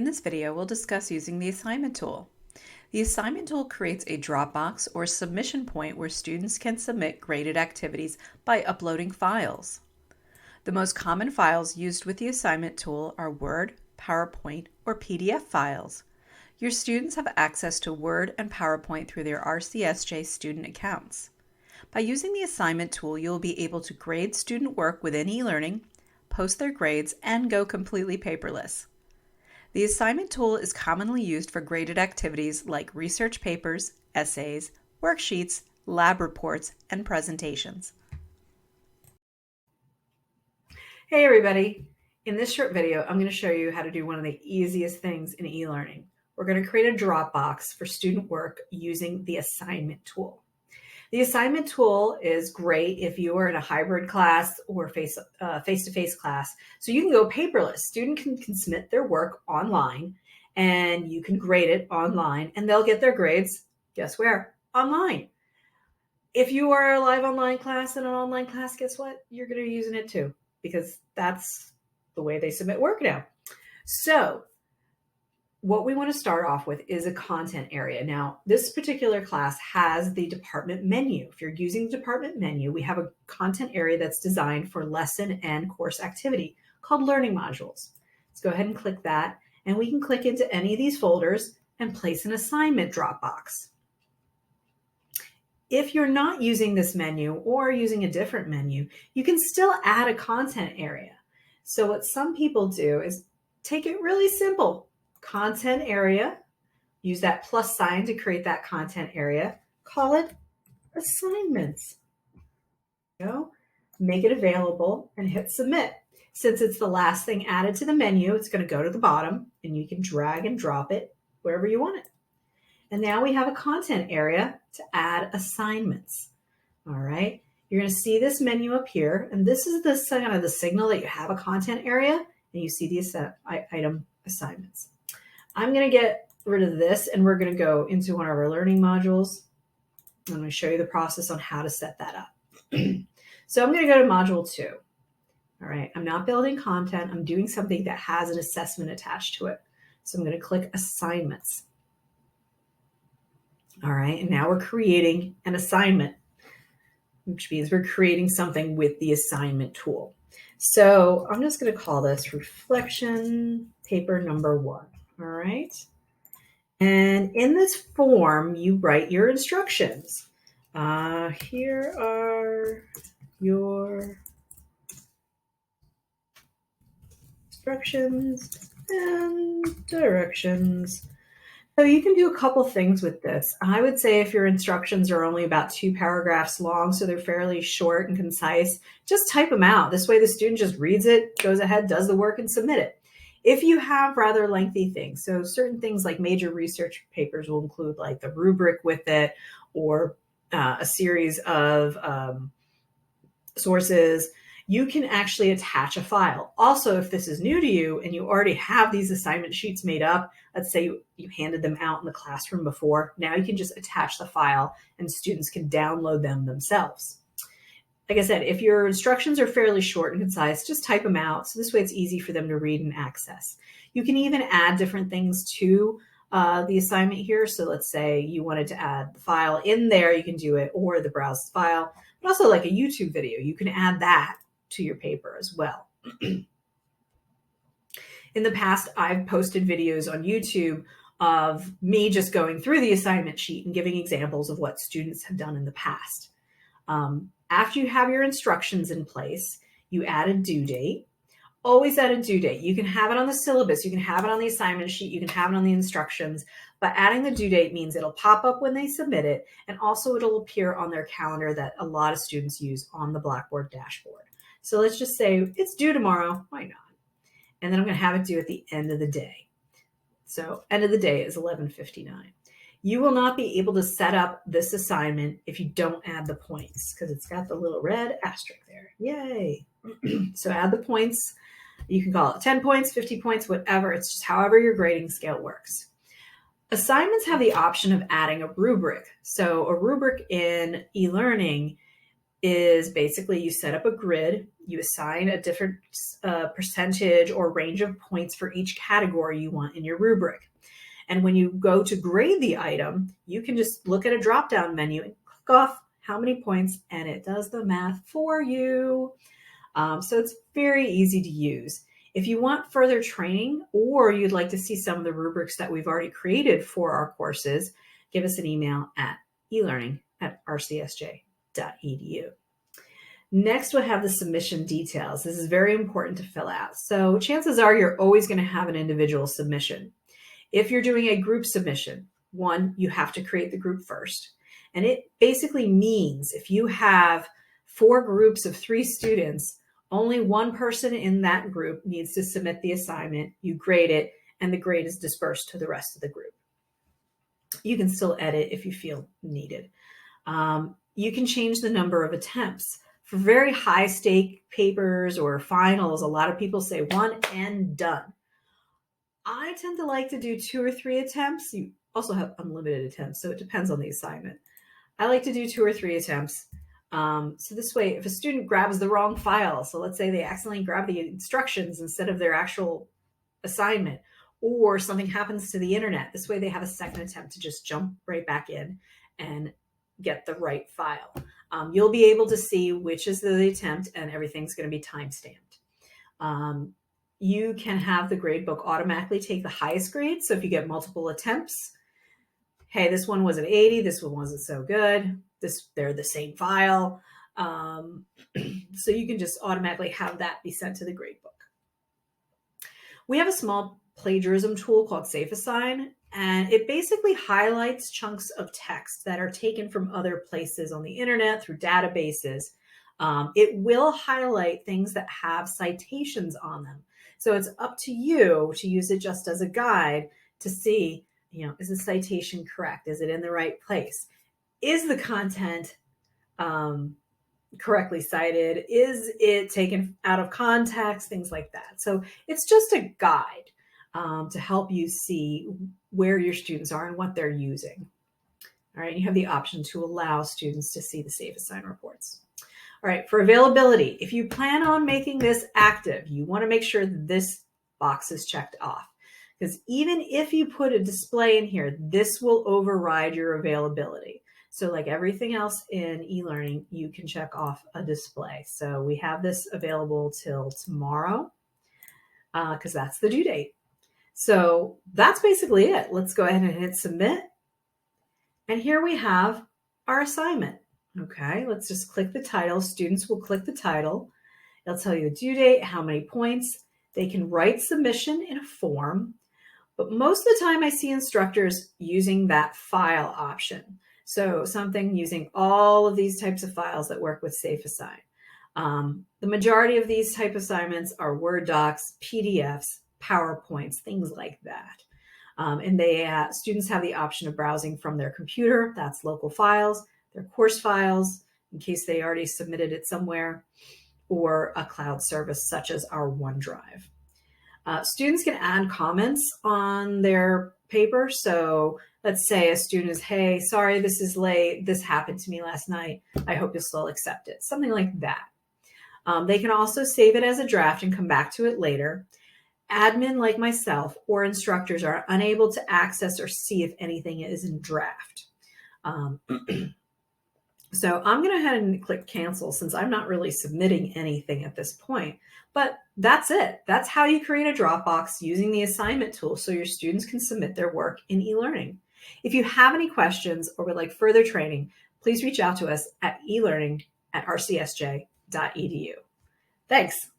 this video, we'll discuss using the assignment tool. The assignment tool creates a Dropbox or submission point where students can submit graded activities by uploading files. The most common files used with the assignment tool are Word, PowerPoint, or PDF files. Your students have access to Word and PowerPoint through their RCSJ student accounts. By using the assignment tool, you'll be able to grade student work within eLearning, post their grades, and go completely paperless. The assignment tool is commonly used for graded activities like research papers, essays, worksheets, lab reports, and presentations. Hey everybody, in this short video, I'm going to show you how to do one of the easiest things in eLearning. We're going to create a Dropbox for student work using the assignment tool. The assignment tool is great if you are in a hybrid class or face-to-face class. So you can go paperless. Student can submit their work online and you can grade it online and they'll get their grades, guess where? Online. If you are a live online class and an online class, guess what? You're going to be using it too, because that's the way they submit work now. So what we want to start off with is a content area. Now, this particular class has the department menu. If you're using the department menu, we have a content area that's designed for lesson and course activity called Learning Modules. Let's go ahead and click that, and we can click into any of these folders and place an assignment Dropbox. If you're not using this menu or using a different menu, you can still add a content area. So what some people do is take it really simple. Content area, use that plus sign to create that content area, call it assignments. Make it available and hit submit. Since it's the last thing added to the menu, it's going to go to the bottom and you can drag and drop it wherever you want it. And now we have a content area to add assignments. All right, you're going to see this menu appear, and this is the kind of the signal that you have a content area, and you see the item assignments. I'm going to get rid of this, and we're going to go into one of our learning modules. I'm going to show you the process on how to set that up. So I'm going to go to module 2. All right, I'm not building content. I'm doing something that has an assessment attached to it. So I'm going to click assignments. All right, and now we're creating an assignment, which means we're creating something with the assignment tool. So I'm just going to call this reflection paper number 1. All right. And in this form, you write your instructions. Here are your instructions and directions. So you can do a couple things with this. I would say if your instructions are only about 2 paragraphs long, so they're fairly short and concise, just type them out. This way the student just reads it, goes ahead, does the work, and submit it. If you have rather lengthy things, so certain things like major research papers will include like the rubric with it, or a series of sources, you can actually attach a file. Also, if this is new to you and you already have these assignment sheets made up, let's say you handed them out in the classroom before, now you can just attach the file and students can download them themselves. Like I said, if your instructions are fairly short and concise, just type them out. So this way it's easy for them to read and access. You can even add different things to the assignment here. So let's say you wanted to add the file in there, you can do it, or the browse file, but also like a YouTube video, you can add that to your paper as well. In the past, I've posted videos on YouTube of me just going through the assignment sheet and giving examples of what students have done in the past. After you have your instructions in place, you add a due date. Always add a due date. You can have it on the syllabus, you can have it on the assignment sheet, you can have it on the instructions, but adding the due date means it'll pop up when they submit it, and also it'll appear on their calendar that a lot of students use on the Blackboard dashboard. So let's just say it's due tomorrow, why not? And then I'm going to have it due at the end of the day. So end of the day is 11:59. You will not be able to set up this assignment if you don't add the points, because it's got the little red asterisk there. Yay. So add the points. You can call it 10 points, 50 points, whatever. It's just however your grading scale works. Assignments have the option of adding a rubric. So a rubric in eLearning is basically you set up a grid, you assign a different percentage or range of points for each category you want in your rubric. And when you go to grade the item, you can just look at a drop-down menu and click off how many points, and it does the math for you. So it's very easy to use. If you want further training or you'd like to see some of the rubrics that we've already created for our courses, give us an email at elearning@rcsj.edu. Next, we'll have the submission details. This is very important to fill out. So chances are you're always going to have an individual submission. If you're doing a group submission, one, you have to create the group first. And it basically means if you have 4 groups of 3 students, only one person in that group needs to submit the assignment, you grade it, and the grade is dispersed to the rest of the group. You can still edit if you feel needed. You can change the number of attempts. For very high stake papers or finals, a lot of people say 1 and done. I tend to like to do 2 or 3 attempts. You also have unlimited attempts, so it depends on the assignment. I like to do 2 or 3 attempts. So this way, if a student grabs the wrong file, so let's say they accidentally grab the instructions instead of their actual assignment, or something happens to the internet, this way they have a second attempt to just jump right back in and get the right file. You'll be able to see which is the attempt, and everything's going to be time-stamped. You can have the gradebook automatically take the highest grade. So if you get multiple attempts, hey, this one was an 80, this one wasn't so good, they're the same file. So you can just automatically have that be sent to the gradebook. We have a small plagiarism tool called Safeassign, and it basically highlights chunks of text that are taken from other places on the internet through databases. It will highlight things that have citations on them. So it's up to you to use it just as a guide to see, is the citation correct? Is it in the right place? Is the content correctly cited? Is it taken out of context? Things like that. So it's just a guide to help you see where your students are and what they're using. All right, you have the option to allow students to see the Safeassign reports. All right, for availability, if you plan on making this active, you want to make sure this box is checked off. Because even if you put a display in here, this will override your availability. So like everything else in e-learning, you can check off a display. So we have this available till tomorrow because that's the due date. So that's basically it. Let's go ahead and hit submit. And here we have our assignment. Okay, let's just click the title. Students will click the title. It'll tell you the due date, how many points. They can write submission in a form, but most of the time I see instructors using that file option. So something using all of these types of files that work with Safeassign. The majority of these type assignments are Word docs, PDFs, PowerPoints, things like that. And students have the option of browsing from their computer. That's local files, their course files, in case they already submitted it somewhere, or a cloud service such as our OneDrive. Students can add comments on their paper. So let's say a student is, hey, sorry, this is late. This happened to me last night. I hope you'll still accept it. Something like that. They can also save it as a draft and come back to it later. Admin like myself or instructors are unable to access or see if anything is in draft. So I'm going to go ahead and click cancel since I'm not really submitting anything at this point. But that's it. That's how you create a Dropbox using the assignment tool so your students can submit their work in e-learning. If you have any questions or would like further training, please reach out to us at elearning@rcsj.edu. Thanks.